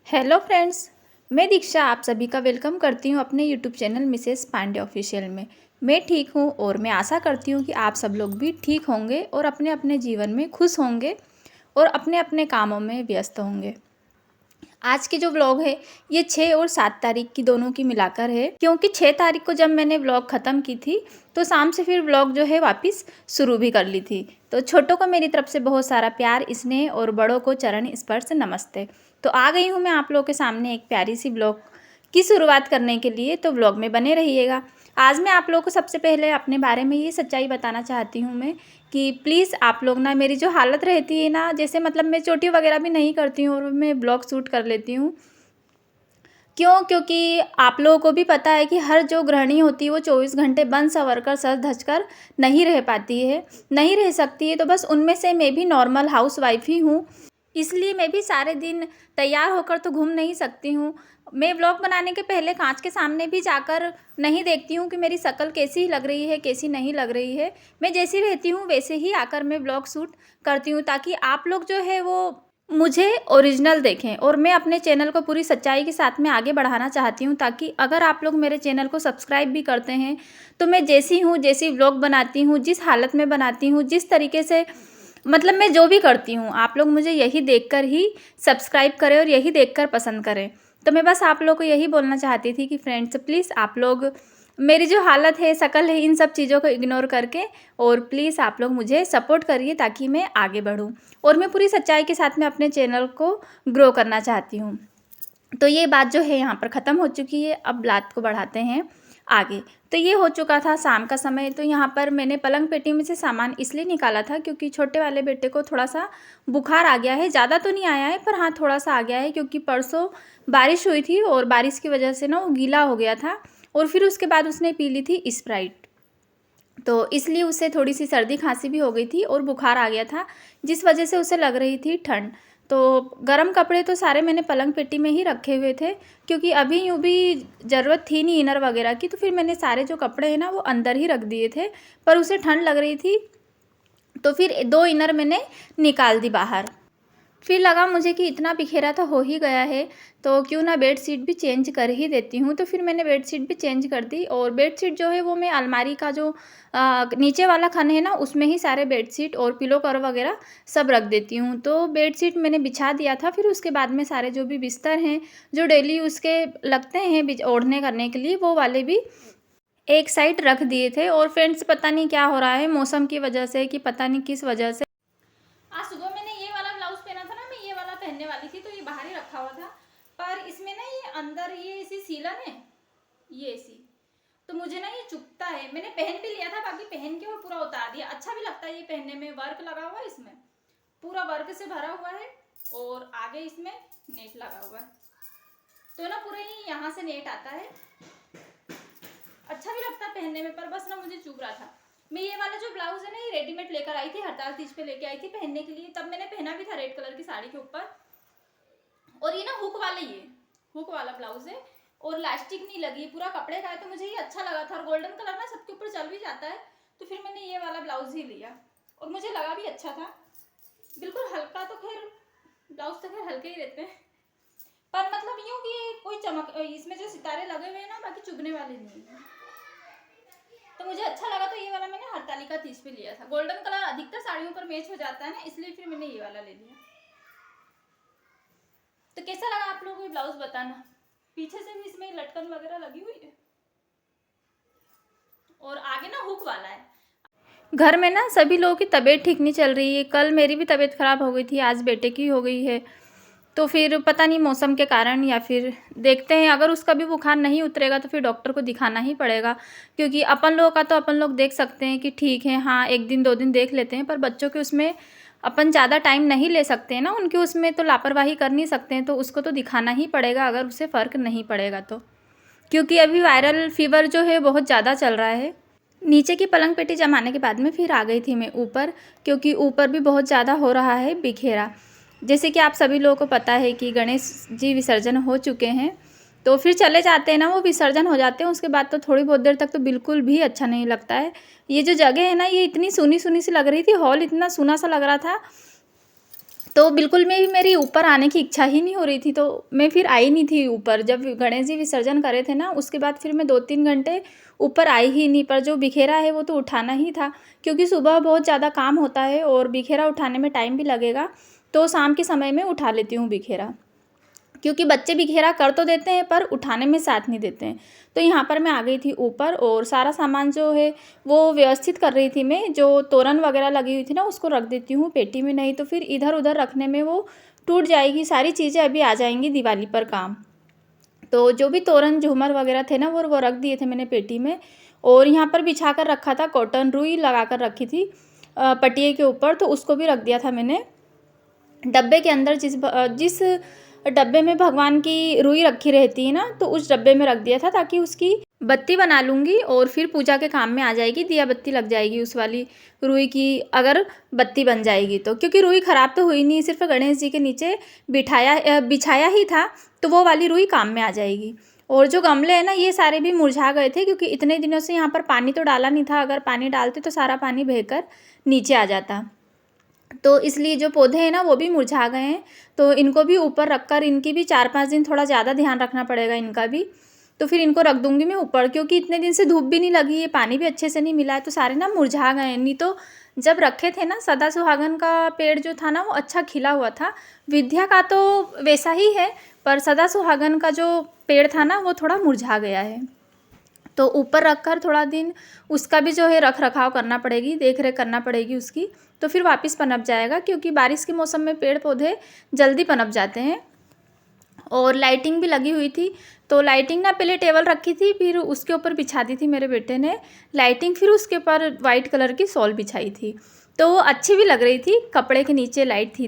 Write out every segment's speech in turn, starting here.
Hello friends. मैं दीक्षा आप सभी का वेलकम करती हूँ अपने YouTube channel Mrs Pandey official में। मैं ठीक हूँ और मैं आशा करती हूँ कि आप सब लोग भी ठीक होंगे और अपने अपने जीवन में खुश होंगे और अपने अपने कामों में व्यस्त होंगे। आज की जो व्लॉग है ये 6 और 7 तारीख की दोनों की मिलाकर है, क्योंकि 6 तारीख को जब मैंने व्लॉग ख़त्म की थी तो शाम से फिर व्लॉग जो है वापस शुरू भी कर ली थी। तो छोटों को मेरी तरफ से बहुत सारा प्यार स्नेह और बड़ों को चरण स्पर्श नमस्ते। तो आ गई हूँ मैं आप लोगों के सामने एक प्यारी सी व्लॉग की शुरुआत करने के लिए, तो व्लॉग में बने रहिएगा। आज मैं आप लोगों को सबसे पहले अपने बारे में ये सच्चाई बताना चाहती हूँ मैं कि प्लीज़ आप लोग ना, मेरी जो हालत रहती है ना, जैसे मतलब मैं चोटी वगैरह भी नहीं करती हूँ और मैं ब्लॉग शूट कर लेती हूँ। क्यों? क्योंकि आप लोगों को भी पता है कि हर जो गृहिणी होती है वो 24 घंटे बन संवर कर सज धज कर नहीं रह पाती है, नहीं रह सकती है। तो बस उनमें से मैं भी नॉर्मल हाउस वाइफ ही हूँ, इसलिए मैं भी सारे दिन तैयार होकर तो घूम नहीं सकती हूँ। मैं व्लॉग बनाने के पहले कांच के सामने भी जाकर नहीं देखती हूँ कि मेरी शक्ल कैसी लग रही है, कैसी नहीं लग रही है। मैं जैसी रहती हूँ वैसे ही आकर मैं व्लॉग शूट करती हूँ, ताकि आप लोग जो है वो मुझे ओरिजिनल देखें। और मैं अपने चैनल को पूरी सच्चाई के साथ में आगे बढ़ाना चाहती हूँ, ताकि अगर आप लोग मेरे चैनल को सब्सक्राइब भी करते हैं तो मैं जैसी हूँ, जैसी व्लॉग बनाती हूँ, जिस हालत में बनाती हूँ, जिस तरीके से मतलब मैं जो भी करती हूँ, आप लोग मुझे यही देखकर ही सब्सक्राइब करें और यही देखकर पसंद करें। तो मैं बस आप लोग को यही बोलना चाहती थी कि फ्रेंड्स प्लीज़ आप लोग मेरी जो हालत है, शक्ल है, इन सब चीज़ों को इग्नोर करके और प्लीज़ आप लोग मुझे सपोर्ट करिए ताकि मैं आगे बढ़ूँ और मैं पूरी सच्चाई के साथ में अपने चैनल को ग्रो करना चाहती हूँ। तो ये बात जो है यहाँ पर ख़त्म हो चुकी है। अब बात को बढ़ाते हैं आगे। तो ये हो चुका था शाम का समय। तो यहाँ पर मैंने पलंग पेटी में से सामान इसलिए निकाला था क्योंकि छोटे वाले बेटे को थोड़ा सा बुखार आ गया है। ज़्यादा तो नहीं आया है पर हाँ थोड़ा सा आ गया है, क्योंकि परसों बारिश हुई थी और बारिश की वजह से ना वो गीला हो गया था और फिर उसके बाद उसने पी ली थी स्प्राइट, तो इसलिए उसे थोड़ी सी सर्दी खांसी भी हो गई थी और बुखार आ गया था, जिस वजह से उसे लग रही थी ठंड। तो गर्म कपड़े तो सारे मैंने पलंग पेटी में ही रखे हुए थे, क्योंकि अभी यूँ भी ज़रूरत थी नहीं इनर वगैरह की, तो फिर मैंने सारे जो कपड़े हैं ना वो अंदर ही रख दिए थे। पर उसे ठंड लग रही थी तो फिर 2 इनर मैंने निकाल दी बाहर। फिर लगा मुझे कि इतना बिखेरा तो हो ही गया है, तो क्यों ना बेडशीट भी चेंज कर ही देती हूँ। तो फिर मैंने बेडशीट भी चेंज कर दी और बेडशीट जो है वो मैं अलमारी का जो नीचे वाला खन है ना उसमें ही सारे बेडशीट और पिलो कवर वगैरह सब रख देती हूँ। तो बेडशीट मैंने बिछा दिया था। फिर उसके बाद में सारे जो भी बिस्तर हैं जो डेली उसके लगते हैं ओढ़ने करने के लिए, वो वाले भी एक साइड रख दिए थे। और फ्रेंड्स पता नहीं क्या हो रहा है मौसम की वजह से कि पता नहीं किस वजह से, आज सुबह मैंने ये वाला ब्लाउज पहना था ना, मैं ये वाला पहनने वाली थी तो ये बाहर ही रखा हुआ था, पर इसमें ना ये अंदर ये इसी सीलन है, ये इसी, तो मुझे ना ये चुभता है। मैंने पहन भी लिया था, बाकी पहन के और पूरा उतार दिया। अच्छा भी लगता है ये पहनने में, वर्क लगा हुआ है इसमें, पूरा वर्क से भरा हुआ है और आगे इसमें नेट लगा हुआ है, तो ना पूरा ही यहाँ से नेट आता है। अच्छा भी लगता है पहनने में, पर बस ना मुझे चुभ रहा था। मैं ये वाला जो ब्लाउज है ना ये रेडीमेड लेकर आई थी, हड़ताल तीज पे लेके आई थी पहनने के लिए, तब मैंने पहना भी था रेड कलर की साड़ी के ऊपर। और ये ना हुक वाला, ये हुक वाला ब्लाउज है और लास्टिक नहीं लगी, पूरा कपड़े का है, तो मुझे ये अच्छा लगा था। और गोल्डन कलर ना सबके ऊपर चल भी जाता है, तो फिर मैंने ये वाला ब्लाउज ही लिया और मुझे लगा भी अच्छा था। बिल्कुल हल्का, तो खैर ब्लाउज तो खैर हल्के ही रहते हैं, पर मतलब यूँ कि कोई चमक, इसमें जो सितारे लगे हुए हैं ना बाकी चुभने वाले नहीं है, तो मुझे अच्छा लगा। तो ये वाला मैंने हरतालिका तीज पे लिया था। गोल्डन कलर अधिकतर साड़ियों पर मैच हो जाता है ना, इसलिए फिर मैंने ये वाला ले लिया। तो कैसा लगा आप लोगों को ये ब्लाउज बताना। पीछे से भी इसमें लटकन वगैरह लगी हुई है और आगे ना हुक वाला है। घर में ना सभी लोगों की तबीयत ठीक नहीं चल रही है। कल मेरी भी तबीयत ख़राब हो गई थी, आज बेटे की हो गई है। तो फिर पता नहीं मौसम के कारण, या फिर देखते हैं अगर उसका भी बुखार नहीं उतरेगा तो फिर डॉक्टर को दिखाना ही पड़ेगा, क्योंकि अपन लोग का तो अपन लोग देख सकते हैं कि ठीक है, हाँ 1 दिन 2 दिन देख लेते हैं, पर बच्चों के उसमें अपन ज़्यादा टाइम नहीं ले सकते हैं ना, उनके उसमें तो लापरवाही कर नहीं सकते हैं, तो उसको तो दिखाना ही पड़ेगा अगर उससे फ़र्क नहीं पड़ेगा तो, क्योंकि अभी वायरल फीवर जो है बहुत ज़्यादा चल रहा है। नीचे की पलंग पेटी जमाने के बाद में फिर आ गई थी मैं ऊपर, क्योंकि ऊपर भी बहुत ज़्यादा हो रहा है बिखेरा। जैसे कि आप सभी लोगों को पता है कि गणेश जी विसर्जन हो चुके हैं, तो फिर चले जाते हैं ना, वो विसर्जन हो जाते हैं, उसके बाद तो थोड़ी बहुत देर तक तो बिल्कुल भी अच्छा नहीं लगता है। ये जो जगह है ना ये इतनी सुनी सुनी सी लग रही थी, हॉल इतना सुना सा लग रहा था तो बिल्कुल में भी मेरी ऊपर आने की इच्छा ही नहीं हो रही थी, तो मैं फिर आई नहीं थी ऊपर। जब गणेश जी विसर्जन करे थे ना, उसके बाद फिर मैं 2-3 घंटे ऊपर आई ही नहीं। पर जो बिखेरा है वो तो उठाना ही था, क्योंकि सुबह बहुत ज़्यादा काम होता है और बिखेरा उठाने में टाइम भी लगेगा, तो शाम के समय में उठा लेती हूँ बिखेरा। क्योंकि बच्चे बिखेरा कर तो देते हैं पर उठाने में साथ नहीं देते हैं। तो यहाँ पर मैं आ गई थी ऊपर और सारा सामान जो है वो व्यवस्थित कर रही थी मैं। जो तोरण वगैरह लगी हुई थी ना, उसको रख देती हूँ पेटी में, नहीं तो फिर इधर उधर रखने में वो टूट जाएगी। सारी चीज़ें अभी आ जाएंगी दिवाली पर काम। तो जो भी तोरण झूमर वगैरह थे ना, वो रख दिए थे मैंने पेटी में। और यहाँ पर बिछा कर रखा था, कॉटन रुई लगा कर रखी थी पटिए के ऊपर, तो उसको भी रख दिया था मैंने डब्बे के अंदर। जिस डब्बे में भगवान की रुई रखी रहती है ना, तो उस डब्बे में रख दिया था, ताकि उसकी बत्ती बना लूँगी और फिर पूजा के काम में आ जाएगी। दिया बत्ती लग जाएगी उस वाली रुई की, अगर बत्ती बन जाएगी तो। क्योंकि रुई ख़राब तो हुई नहीं, सिर्फ गणेश जी के नीचे बिछाया ही था, तो वो वाली रुई काम में आ जाएगी। और जो गमले हैं ना, ये सारे भी मुरझा गए थे, क्योंकि इतने दिनों से यहाँ पर पानी तो डाला नहीं था। अगर पानी डालते तो सारा पानी बहकर नीचे आ जाता। तो इसलिए जो पौधे हैं ना, वो भी मुरझा गए हैं। तो इनको भी ऊपर रखकर, इनकी भी 4-5 दिन थोड़ा ज़्यादा ध्यान रखना पड़ेगा इनका भी। तो फिर इनको रख दूँगी मैं ऊपर, क्योंकि इतने दिन से धूप भी नहीं लगी है, पानी भी अच्छे से नहीं मिला है, तो सारे ना मुरझा गए हैं। नहीं तो जब रखे थे ना, सदा सुहागन का पेड़ जो था ना, वो अच्छा खिला हुआ था। विद्या का तो वैसा ही है, पर सदा सुहागन का जो पेड़ था ना, वो थोड़ा मुरझा गया है। तो ऊपर रखकर थोड़ा दिन उसका भी जो है रख रखाव करना पड़ेगी, देख रेख करना पड़ेगी उसकी, तो फिर वापस पनप जाएगा। क्योंकि बारिश के मौसम में पेड़ पौधे जल्दी पनप जाते हैं। और लाइटिंग भी लगी हुई थी, तो लाइटिंग ना पहले टेबल रखी थी, फिर उसके ऊपर बिछा दी थी मेरे बेटे ने लाइटिंग, फिर उसके ऊपर वाइट कलर की शॉल बिछाई थी, तो वो अच्छी भी लग रही थी। कपड़े के नीचे लाइट थी,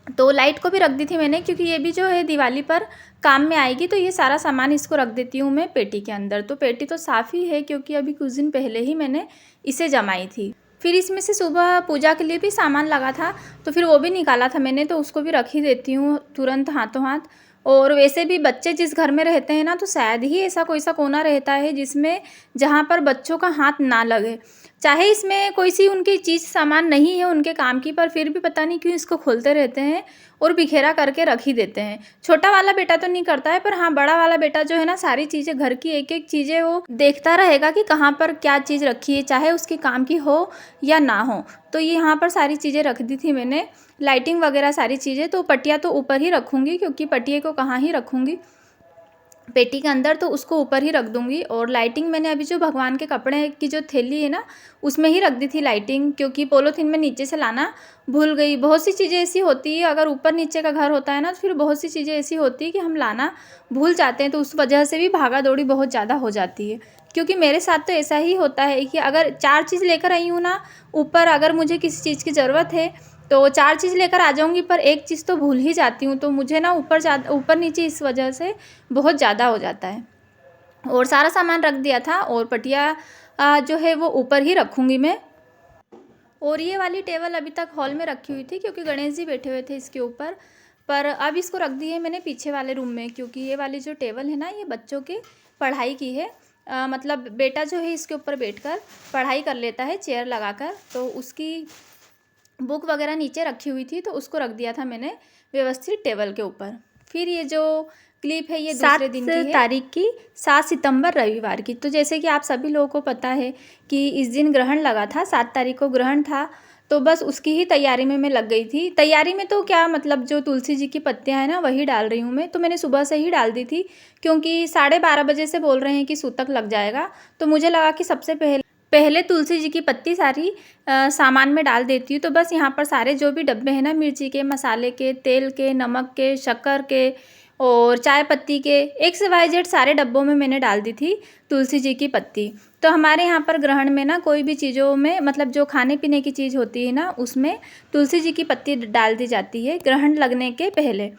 तो लाइट को भी रख दी थी मैंने, क्योंकि ये भी जो है दिवाली पर काम में आएगी। तो ये सारा सामान इसको रख देती हूँ मैं पेटी के अंदर। तो पेटी तो साफ़ ही है, क्योंकि अभी कुछ दिन पहले ही मैंने इसे जमाई थी। फिर इसमें से सुबह पूजा के लिए भी सामान लगा था, तो फिर वो भी निकाला था मैंने, तो उसको भी रख ही देती हूँ तुरंत हाथों हाथ। और वैसे भी बच्चे जिस घर में रहते हैं ना, तो शायद ही ऐसा कोई सा कोना रहता है जिसमें जहाँ पर बच्चों का हाथ ना लगे। चाहे इसमें कोई सी उनकी चीज़ सामान नहीं है उनके काम की, पर फिर भी पता नहीं क्यों इसको खोलते रहते हैं और बिखेरा करके रख ही देते हैं। छोटा वाला बेटा तो नहीं करता है, पर हाँ, बड़ा वाला बेटा जो है ना, सारी चीज़ें घर की एक एक चीज़ें वो देखता रहेगा कि कहाँ पर क्या चीज़ रखी है, चाहे उसके काम की हो या ना हो। तो ये यहाँ पर सारी चीज़ें रख दी थी मैंने, लाइटिंग वगैरह सारी चीज़ें। तो पटिया तो ऊपर ही रखूँगी, क्योंकि पटिए को कहाँ ही रखूँगी पेटी के अंदर, तो उसको ऊपर ही रख दूँगी। और लाइटिंग मैंने अभी जो भगवान के कपड़े की जो थैली है ना, उसमें ही रख दी थी लाइटिंग, क्योंकि पॉलीथीन में नीचे से लाना भूल गई। बहुत सी चीज़ें ऐसी होती है, अगर ऊपर नीचे का घर होता है ना, तो फिर बहुत सी चीज़ें ऐसी होती है कि हम लाना भूल जाते हैं, तो उस वजह से भी भागा दौड़ी बहुत ज़्यादा हो जाती है। क्योंकि मेरे साथ तो ऐसा ही होता है कि अगर 4 चीज़ लेकर आई हूँ ना ऊपर, अगर मुझे किसी चीज़ की ज़रूरत है तो 4 चीज़ लेकर आ जाऊँगी, पर एक चीज़ तो भूल ही जाती हूँ। तो मुझे ना ऊपर नीचे इस वजह से बहुत ज़्यादा हो जाता है। और सारा सामान रख दिया था, और पटिया जो है वो ऊपर ही रखूँगी मैं। और ये वाली टेबल अभी तक हॉल में रखी हुई थी, क्योंकि गणेश जी बैठे हुए थे इसके ऊपर। पर अब इसको रख दी है मैंने पीछे वाले रूम में, क्योंकि ये वाली जो टेबल है ना, ये बच्चों के पढ़ाई की है। मतलब बेटा जो है इसके ऊपर बैठकर पढ़ाई कर लेता है चेयर लगाकर, तो उसकी बुक वगैरह नीचे रखी हुई थी, तो उसको रख दिया था मैंने व्यवस्थित टेबल के ऊपर। फिर ये जो क्लिप है, ये दूसरे दिन की है, तारीख की 7 सितंबर रविवार की। तो जैसे कि आप सभी लोगों को पता है कि इस दिन ग्रहण लगा था, 7 तारीख को ग्रहण था। तो बस उसकी ही तैयारी में मैं लग गई थी। तैयारी में तो क्या, मतलब जो तुलसी जी की पत्तियां हैं ना, वही डाल रही हूँ मैं। तो मैंने सुबह से ही डाल दी थी, क्योंकि 12:30 बजे से बोल रहे हैं कि सूतक लग जाएगा। तो मुझे लगा कि सबसे पहले तुलसी जी की पत्ती सारी सामान में डाल देती हूँ। तो बस यहाँ पर सारे जो भी डब्बे हैं ना, मिर्ची के, मसाले के, तेल के, नमक के, शक्कर के और चाय पत्ती के, XYZ सारे डब्बों में मैंने डाल दी थी तुलसी जी की पत्ती। तो हमारे यहाँ पर ग्रहण में ना, कोई भी चीज़ों में, मतलब जो खाने पीने की चीज़ होती है ना, उसमें तुलसी जी की पत्ती डाल दी जाती है ग्रहण लगने के पहले।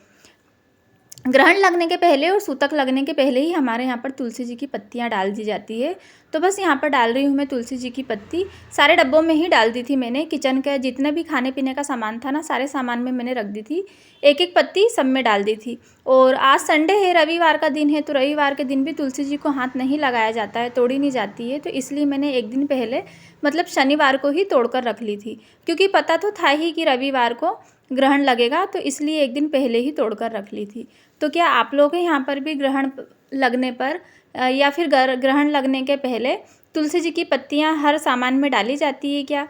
ग्रहण लगने के पहले और सूतक लगने के पहले ही हमारे यहाँ पर तुलसी जी की पत्तियाँ डाल दी जाती है। तो बस यहाँ पर डाल रही हूँ मैं तुलसी जी की पत्ती। सारे डब्बों में ही डाल दी थी मैंने। किचन का जितना भी खाने पीने का सामान था ना, सारे सामान में मैंने रख दी थी, एक एक पत्ती सब में डाल दी थी। और आज संडे है, रविवार का दिन है, तो रविवार के दिन भी तुलसी जी को हाथ नहीं लगाया जाता है, तोड़ी नहीं जाती है। तो इसलिए मैंने एक दिन पहले, मतलब शनिवार को ही तोड़ कर रख ली थी, क्योंकि पता तो था ही कि रविवार को ग्रहण लगेगा, तो इसलिए एक दिन पहले ही तोड़ कर रख ली थी। तो क्या आप लोगों के यहाँ पर भी ग्रहण लगने पर या फिर ग्रहण लगने के पहले तुलसी जी की पत्तियाँ हर सामान में डाली जाती है क्या?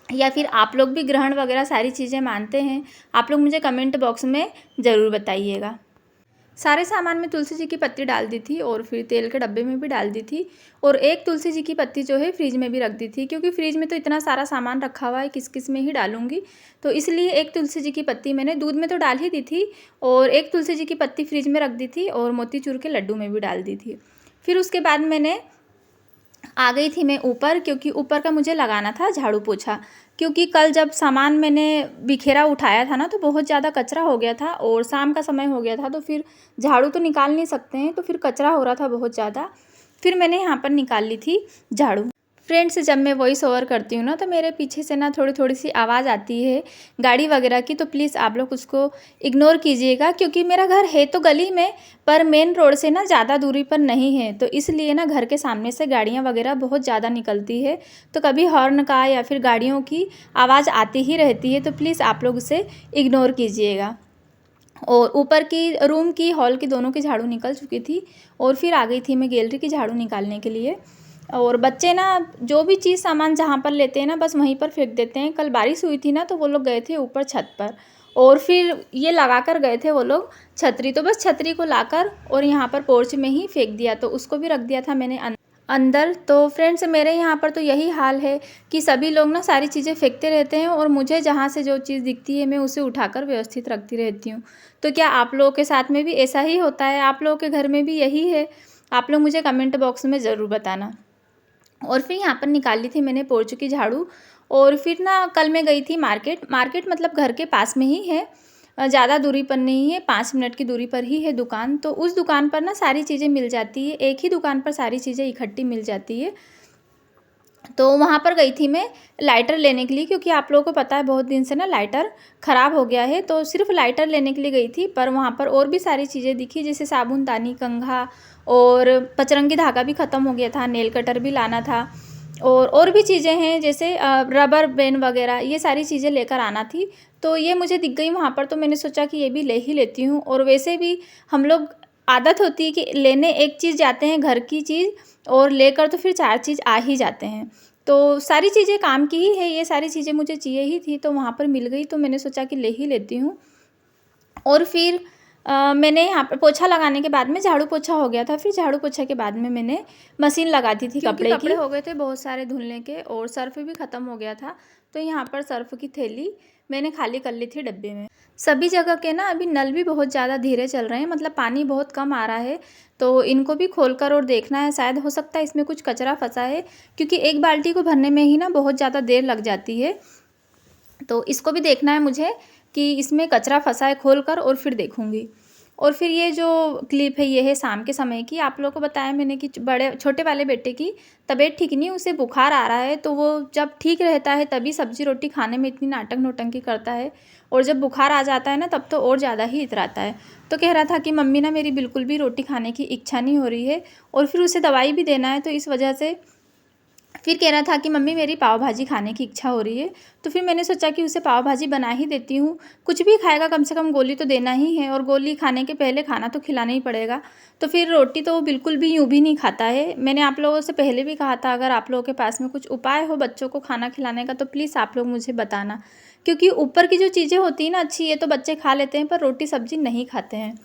या फिर आप लोग भी ग्रहण वगैरह सारी चीज़ें मानते हैं? आप लोग मुझे कमेंट बॉक्स में ज़रूर बताइएगा। सारे सामान में तुलसी जी की पत्ती डाल दी थी और फिर तेल के डब्बे में भी डाल दी थी, और एक तुलसी जी की पत्ती जो है फ्रिज में भी रख दी थी, क्योंकि फ्रिज में तो इतना सारा सामान रखा हुआ है, किस किस में ही डालूंगी, तो इसलिए एक तुलसी जी की पत्ती मैंने दूध में तो डाल ही दी थी, और एक तुलसी जी की पत्ती फ्रिज में रख दी थी और मोतीचूर के लड्डू में भी डाल दी थी। फिर उसके बाद मैंने आ गई थी मैं ऊपर, क्योंकि ऊपर का मुझे लगाना था झाड़ू पोछा, क्योंकि कल जब सामान मैंने बिखेरा उठाया था ना, तो बहुत ज़्यादा कचरा हो गया था और शाम का समय हो गया था, तो फिर झाड़ू तो निकाल नहीं सकते हैं, तो फिर कचरा हो रहा था बहुत ज़्यादा। फिर मैंने यहाँ पर निकाल ली थी झाड़ू। फ्रेंड्स, जब मैं वॉइस ओवर करती हूँ ना, तो मेरे पीछे से ना थोड़ी थोड़ी सी आवाज़ आती है गाड़ी वगैरह की, तो प्लीज़ आप लोग उसको इग्नोर कीजिएगा, क्योंकि मेरा घर है तो गली में, पर मेन रोड से ना ज़्यादा दूरी पर नहीं है, तो इसलिए ना घर के सामने से गाड़ियाँ वगैरह बहुत ज़्यादा निकलती है, तो कभी हॉर्न का या फिर गाड़ियों की आवाज़ आती ही रहती है, तो प्लीज़ आप लोग उसे इग्नोर कीजिएगा। और ऊपर की रूम की, हॉल की, दोनों की झाड़ू निकल चुकी थी, और फिर आ गई थी मैं गैलरी की झाड़ू निकालने के लिए। और बच्चे ना जो भी चीज़ सामान जहाँ पर लेते हैं ना, बस वहीं पर फेंक देते हैं। कल बारिश हुई थी ना, तो वो लोग गए थे ऊपर छत पर, और फिर ये लगा कर गए थे वो लोग छतरी, तो बस छतरी को लाकर और यहाँ पर पोर्च में ही फेंक दिया, तो उसको भी रख दिया था मैंने अंदर। तो फ्रेंड्स, मेरे यहाँ पर तो यही हाल है कि सभी लोग ना सारी चीज़ें फेंकते रहते हैं, और मुझे जहाँ से जो चीज़ दिखती है मैं उसे उठाकर व्यवस्थित रखती रहती हूँ। तो क्या आप लोगों के साथ में भी ऐसा ही होता है? आप लोगों के घर में भी यही है? आप लोग मुझे कमेंट बॉक्स में ज़रूर बताना। और फिर यहाँ पर निकाल ली थी मैंने पोर्च की झाड़ू। और फिर ना कल मैं गई थी मार्केट मतलब घर के पास में ही है, ज़्यादा दूरी पर नहीं है, 5 मिनट की दूरी पर ही है दुकान। तो उस दुकान पर ना सारी चीज़ें मिल जाती है, एक ही दुकान पर सारी चीज़ें इकट्ठी मिल जाती है। तो वहाँ पर गई थी मैं लाइटर लेने के लिए, क्योंकि आप लोगों को पता है बहुत दिन से ना लाइटर ख़राब हो गया है, तो सिर्फ लाइटर लेने के लिए गई थी। पर वहाँ पर और भी सारी चीज़ें दिखी, जैसे साबुनदानी, कंघा, और पचरंगी धागा भी ख़त्म हो गया था, नेल कटर भी लाना था, और भी चीज़ें हैं जैसे रबर बैंड वगैरह, ये सारी चीज़ें लेकर आना थी। तो ये मुझे दिख गई वहाँ पर, तो मैंने सोचा कि ये भी ले ही लेती हूँ। और वैसे भी हम लोग आदत होती है कि लेने एक चीज़ जाते हैं घर की चीज़, और लेकर तो फिर 4 चीज़ आ ही जाते हैं। तो सारी चीज़ें काम की ही है, ये सारी चीज़ें मुझे चाहिए ही थी, तो वहाँ पर मिल गई, तो मैंने सोचा कि ले ही लेती हूँ। और फिर मैंने यहाँ पर पोछा लगाने के बाद में झाड़ू पोछा हो गया था, फिर झाड़ू पोछा के बाद में मैंने मशीन लगा दी थी कपड़े की। कपड़े हो गए थे बहुत सारे धुलने के, और सर्फ़ भी ख़त्म हो गया था, तो यहाँ पर सर्फ़ की थैली मैंने खाली कर ली थी डब्बे में। सभी जगह के ना अभी नल भी बहुत ज़्यादा धीरे चल रहे हैं, मतलब पानी बहुत कम आ रहा है, तो इनको भी खोलकर और देखना है, शायद हो सकता है इसमें कुछ कचरा फंसा है, क्योंकि एक बाल्टी को भरने में ही ना बहुत ज़्यादा देर लग जाती है। तो इसको भी देखना है मुझे कि इसमें कचरा फंसा है, खोल कर और फिर देखूँगी। और फिर ये जो क्लिप है, ये है शाम के समय की। आप लोगों को बताया मैंने कि छोटे वाले बेटे की तबीयत ठीक नहीं, उसे बुखार आ रहा है, तो वो जब ठीक रहता है तभी सब्जी रोटी खाने में इतनी नाटक नौटंकी करता है, और जब बुखार आ जाता है ना, तब तो और ज़्यादा ही इतराता है। तो कह रहा था कि मम्मी ना मेरी बिल्कुल भी रोटी खाने की इच्छा नहीं हो रही है, और फिर उसे दवाई भी देना है, तो इस वजह से फिर कह रहा था कि मम्मी मेरी पाव भाजी खाने की इच्छा हो रही है। तो फिर मैंने सोचा कि उसे पाव भाजी बना ही देती हूँ, कुछ भी खाएगा कम से कम गोली तो देना ही है, और गोली खाने के पहले खाना तो खिलाना ही पड़ेगा। तो फिर रोटी तो वो बिल्कुल भी यूँ भी नहीं खाता है। मैंने आप लोगों से पहले भी कहा था, अगर आप लोगों के पास में कुछ उपाय हो बच्चों को खाना खिलाने का, तो प्लीज़ आप लोग मुझे बताना, क्योंकि ऊपर की जो चीज़ें होती हैं ना अच्छी, ये तो बच्चे खा लेते हैं, पर रोटी सब्ज़ी नहीं खाते हैं।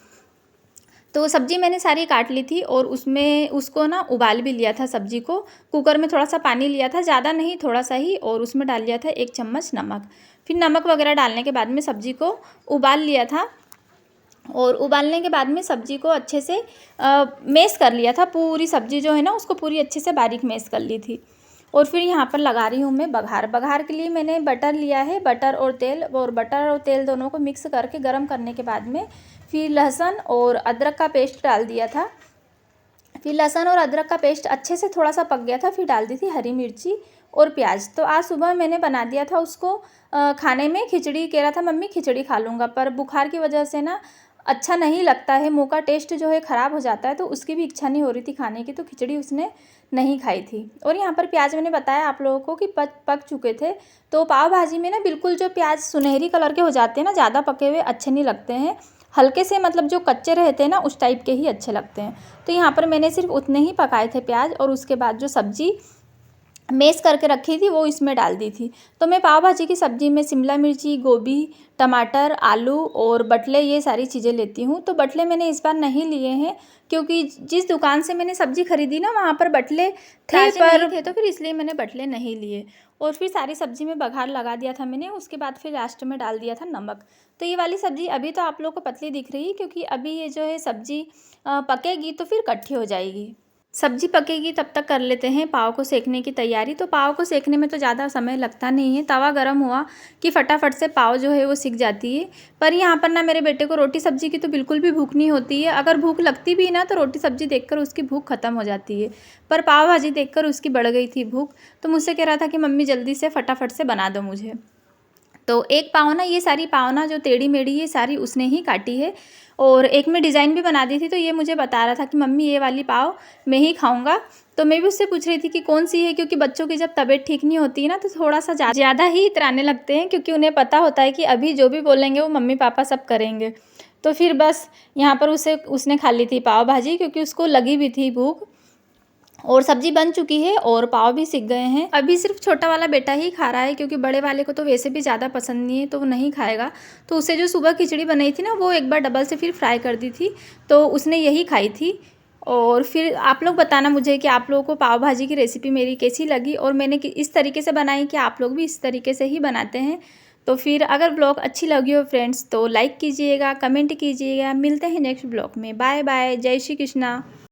तो सब्ज़ी मैंने सारी काट ली थी, और उसमें उसको ना उबाल भी लिया था सब्ज़ी को। कुकर में थोड़ा सा पानी लिया था, ज़्यादा नहीं, थोड़ा सा ही, और उसमें डाल लिया था 1 चम्मच नमक। फिर नमक वगैरह डालने के बाद में सब्ज़ी को उबाल लिया था, और उबालने के बाद में सब्ज़ी को अच्छे से मैश कर लिया था। पूरी सब्ज़ी जो है ना, उसको पूरी अच्छे से बारीक मैश कर ली थी। और फिर यहाँ पर लगा रही हूँ मैं बघार। बघार के लिए मैंने बटर लिया है, बटर और तेल, और बटर और तेल दोनों को मिक्स करके गर्म करने के बाद में फिर लहसुन और अदरक का पेस्ट डाल दिया था। फिर लहसुन और अदरक का पेस्ट अच्छे से थोड़ा सा पक गया था, फिर डाल दी थी हरी मिर्ची और प्याज। तो आज सुबह मैंने बना दिया था उसको खाने में खिचड़ी। कह रहा था मम्मी खिचड़ी खा लूँगा, पर बुखार की वजह से ना अच्छा नहीं लगता है, मुँह का टेस्ट जो है ख़राब हो जाता है, तो उसकी भी इच्छा नहीं हो रही थी खाने की, तो खिचड़ी उसने नहीं खाई थी। और यहाँ पर प्याज़ मैंने बताया आप लोगों को कि पक चुके थे। तो पाव भाजी में ना बिल्कुल जो प्याज़ सुनहरी कलर के हो जाते हैं ना, ज़्यादा पके हुए अच्छे नहीं लगते हैं। हल्के से मतलब जो कच्चे रहते हैं ना, उस टाइप के ही अच्छे लगते हैं। तो यहाँ पर मैंने सिर्फ उतने ही पकाए थे प्याज़, और उसके बाद जो सब्ज़ी मैश करके रखी थी वो इसमें डाल दी थी। तो मैं पाव भाजी की सब्ज़ी में शिमला मिर्ची, गोभी, टमाटर, आलू और बटले ये सारी चीज़ें लेती हूँ। तो बटले मैंने इस बार नहीं लिए हैं, क्योंकि जिस दुकान से मैंने सब्ज़ी खरीदी ना, वहाँ पर बटले थे पर नहीं थे, तो फिर इसलिए मैंने बटले नहीं लिए। और फिर सारी सब्ज़ी में बघार लगा दिया था मैंने, उसके बाद फिर लास्ट में डाल दिया था नमक। तो ये वाली सब्ज़ी अभी तो आप लोग को पतली दिख रही है, क्योंकि अभी ये जो है सब्ज़ी पकेगी तो फिर कट्ठी हो जाएगी। सब्जी पकेगी तब तक कर लेते हैं पाव को सेकने की तैयारी। तो पाव को सेकने में तो ज़्यादा समय लगता नहीं है, तवा गरम हुआ कि फटाफट से पाव जो है वो सिक जाती है। पर यहाँ पर ना मेरे बेटे को रोटी सब्जी की तो बिल्कुल भी भूख नहीं होती है। अगर भूख लगती भी ना, तो रोटी सब्जी देखकर उसकी भूख ख़त्म हो जाती है। पर पाव भाजी देखकर उसकी बढ़ गई थी भूख, तो मुझसे कह रहा था कि मम्मी जल्दी से फटाफट से बना दो मुझे। तो एक पाव ना, ये सारी पाव ना जो टेढ़ी मेढ़ी ये सारी उसने ही काटी है, और एक में डिज़ाइन भी बना दी थी। तो ये मुझे बता रहा था कि मम्मी ये वाली पाव मैं ही खाऊंगा। तो मैं भी उससे पूछ रही थी कि कौन सी है, क्योंकि बच्चों की जब तबीयत ठीक नहीं होती है ना, तो थोड़ा सा ज़्यादा ही इतराने लगते हैं, क्योंकि उन्हें पता होता है कि अभी जो भी बोलेंगे वो मम्मी पापा सब करेंगे। तो फिर बस यहाँ पर उसने खा ली थी पाव भाजी, क्योंकि उसको लगी भी थी भूख। और सब्जी बन चुकी है और पाव भी सिक गए हैं। अभी सिर्फ छोटा वाला बेटा ही खा रहा है, क्योंकि बड़े वाले को तो वैसे भी ज़्यादा पसंद नहीं है, तो वो नहीं खाएगा। तो उसे जो सुबह खिचड़ी बनाई थी ना, वो एक बार डबल से फिर फ्राई कर दी थी, तो उसने यही खाई थी। और फिर आप लोग बताना मुझे कि आप लोगों को पाव भाजी की रेसिपी मेरी कैसी लगी, और मैंने इस तरीके से बनाई कि आप लोग भी इस तरीके से ही बनाते हैं। तो फिर अगर ब्लॉग अच्छी लगी हो फ्रेंड्स, तो लाइक कीजिएगा, कमेंट कीजिएगा। मिलते हैं नेक्स्ट ब्लॉग में। बाय बाय, जय श्री कृष्णा।